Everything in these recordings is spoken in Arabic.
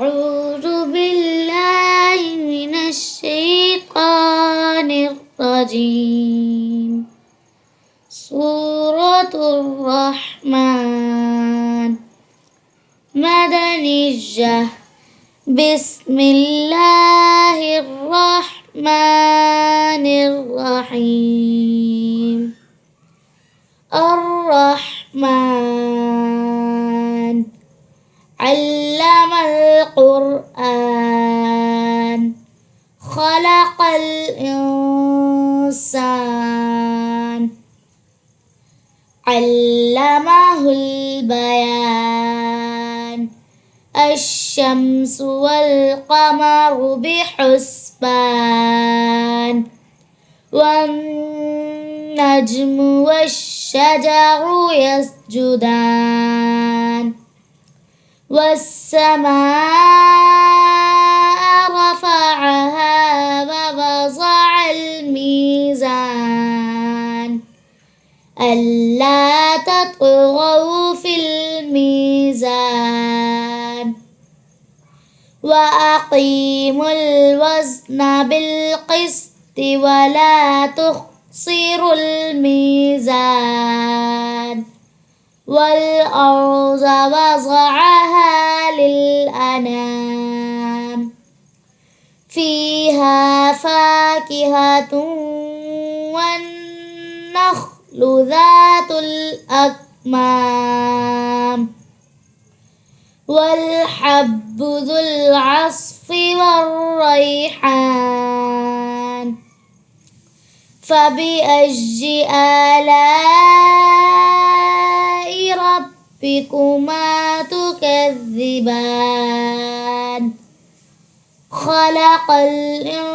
أعوذ بالله من الشيطان الرجيم. سورة الرحمن مدنية. بسم الله الرحمن الرحيم. الرحمن علم القرآن خلق الإنسان علمه البيان. الشمس والقمر بحسبان والنجم والشجر يسجدان والسماء رفعها ووضع الميزان ألا تطغوا في الميزان وأقيموا الوزن بالقسط ولا تخسروا الميزان والأرض وضعها للأنام فيها فاكهة والنخل ذات الأكمام والحب ذو العصف والريحان. فبأي آلاء ربكما تكذبان. خلق الإنسان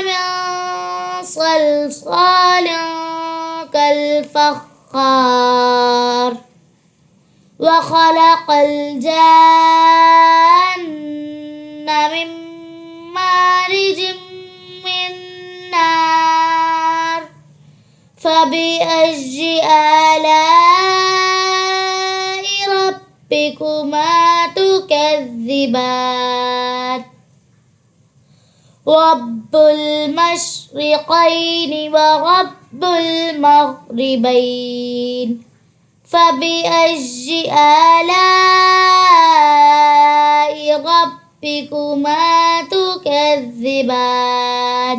من صلصال كالفخار وخلق الجان من مارج من نار. فبأي آلاء ربكما تكذبان. رب المشرقين ورب المغربين. فبأي آلاء ربكما تكذبان.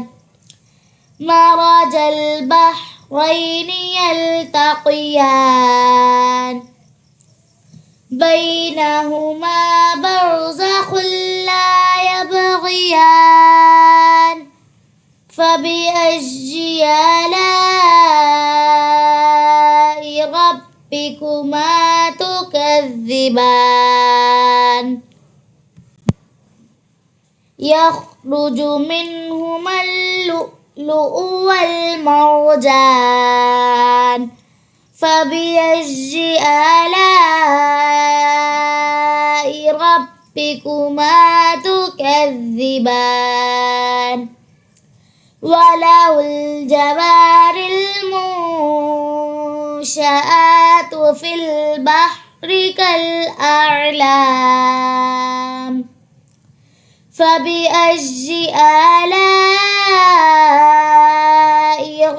مرج البحرين يلتقيان بينهما برزخ لا يبغيان. فبأي آلاء ربكما تكذبان. يخرج منهما اللؤلؤ والمرجان. فبأي آلاء ربكما تكذبان. وله الجوار المنشآت في البحر كالأعلام. فبأي آلاء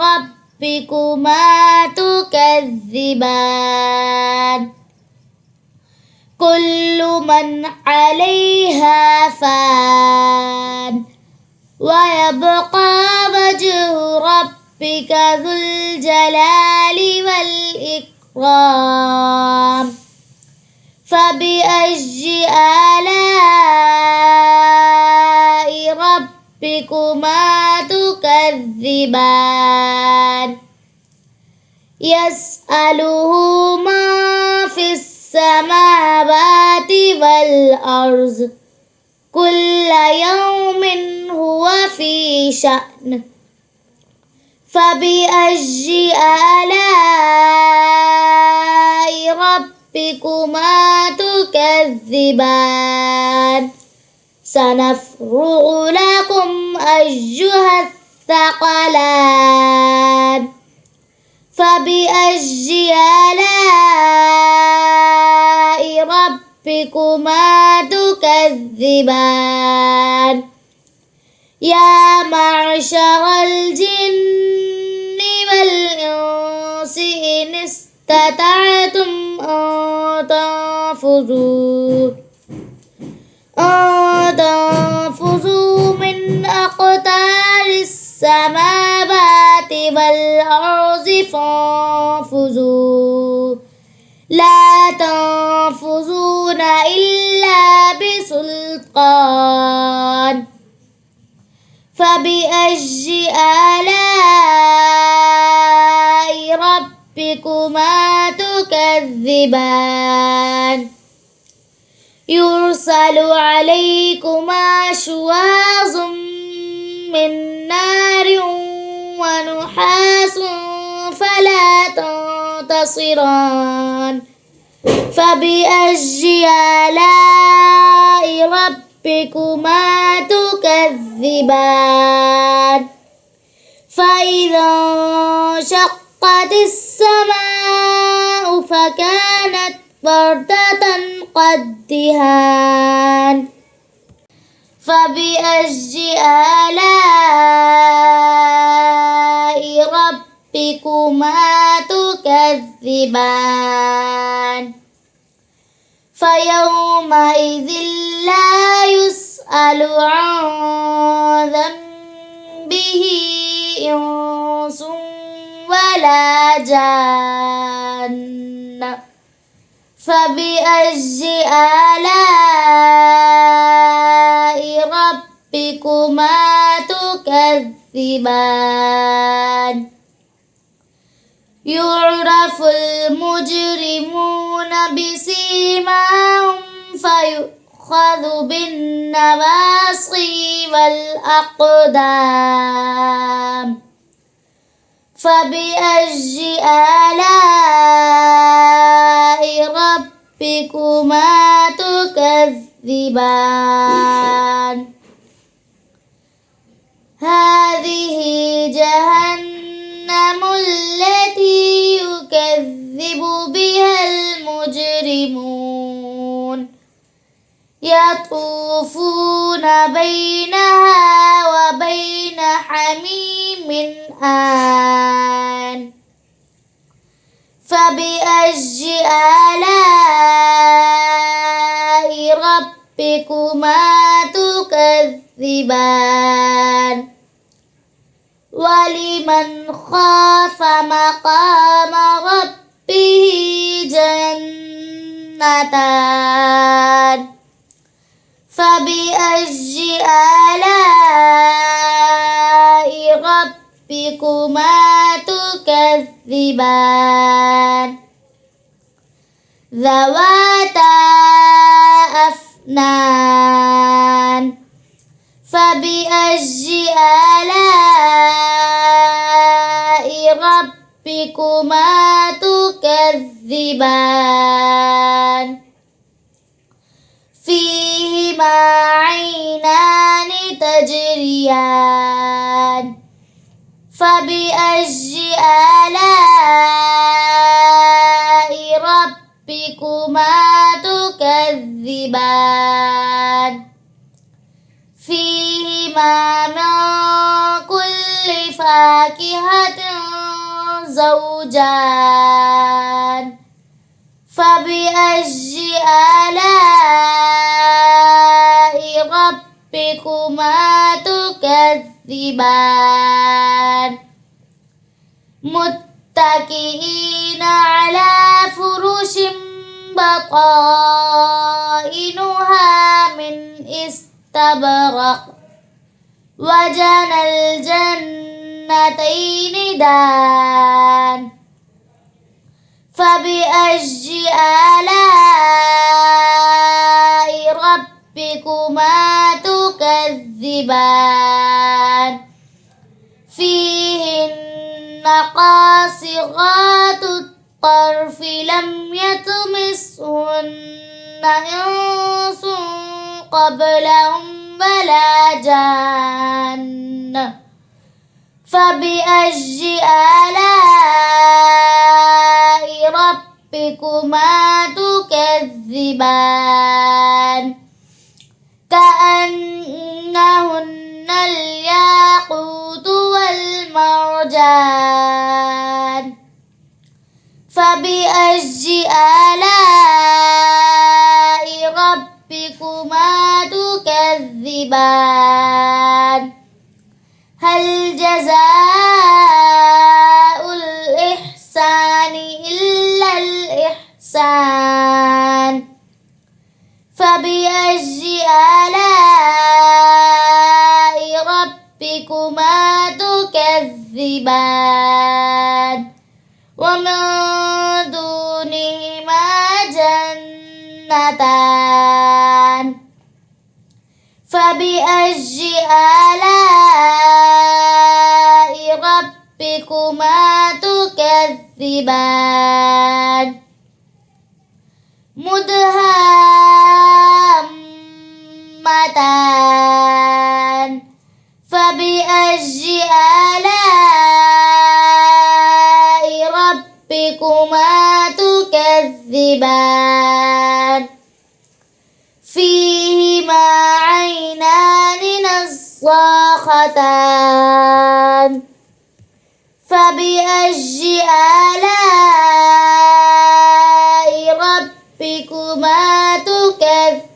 ربكما تكذبان. كل من عليها فان ويبقى وجه ربك ذو الجلال والإكرام. فبأي آلاء ربكما تكذبان. يسأله من في السماوات والأرض كل يوم هو في شأن. فبأي آلاء ربكما تكذبان. سنفرغ لكم أيها الثقلان. فبأي آلاء ربكما تكذبان يا معشر الجن والإنس إن استطعتم أن تنفذوا من أقطار السماوات والأرض فانفذوا لا تنفذون إلا بسلطان فبأي آلاء ربكما تكذبان يرسل عليكما شواظ من نار ونحاس فلا تنتصران فبأي آلاء ربكما تكذبان فإذا انشقت السماء فكانت وردة كالدهان فبأي آلاء ربكما تكذبان فيومئذ لا يسأل عن ذنبه إنس ولا جان فبأي آلاء ربكما تكذبان يعرف المجرمون بسيماهم فيؤخذ بالنواصي والأقدام فبأي آلاء ربكما تكذبان هذه جهنم التي يكذب بها المجرمون يطوفون بينها وبين حميم آن فبأي آلاء ربكما تكذبان ولمن خاف مقام ربه جنتان فبأي آلاء ربكما تكذبان ذواتا أفنان فبأي آلاء ربكما تكذبان فيهما عينان تجريان فبأي آلاء ربكما تكذبان فيهما من كل فاكهة زوجان فبأي آلاء ربكما تكذبان متكئين على فرش بطائنها من استبرق وجنى الجنتين دان فبأي آلاء ربكما تكذبان فيهن قاصرات الطرف لم يطمسهن إنس قبلهم ولا جان فبأي آلاء ربكما تكذبان تكذبان كأنهن الياقوت والمرجان فبأي آلاء ربكما تكذبان هل جزاء الإحسان إلا الإحسان فبأي آلاء ربكما تكذبان ومن دونهما جنتان فبأي آلاء ربكما تكذبان مدهامتان فبأي آلاء ربكما تكذبان فيهما عينان نضاختان فبأي آلاء ربكما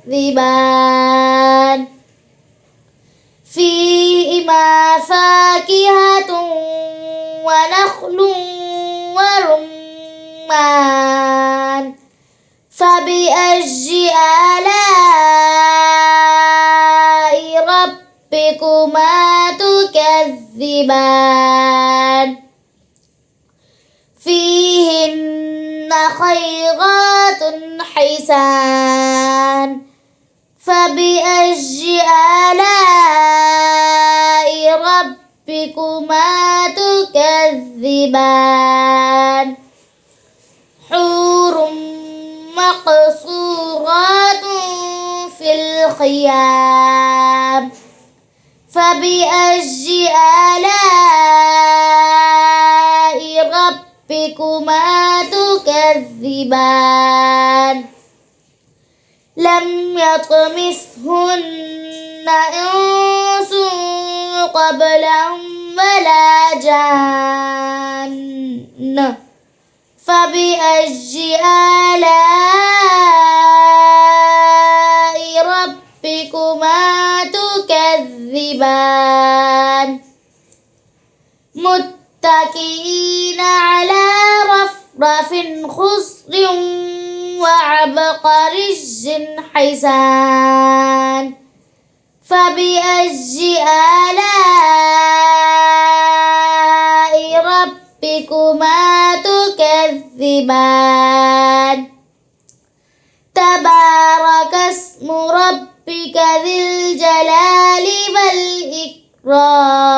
تكذبان فيهما فاكهة ونخل ورمان فبأي آلاء ربكما تكذبان فيهن خيرات حسان فبأي آلاء ربكما تكذبان حور مقصورات في الخيام فبأي آلاء ربكما تكذبان لم يطمثهن إنس قبلهم ولا جان فبأي آلاء ربكما تكذبان متكئين على رفرف خضر وعبقري حسان فبأي آلاء ربكما تكذبان تبارك اسم ربك ذي الجلال والإكرام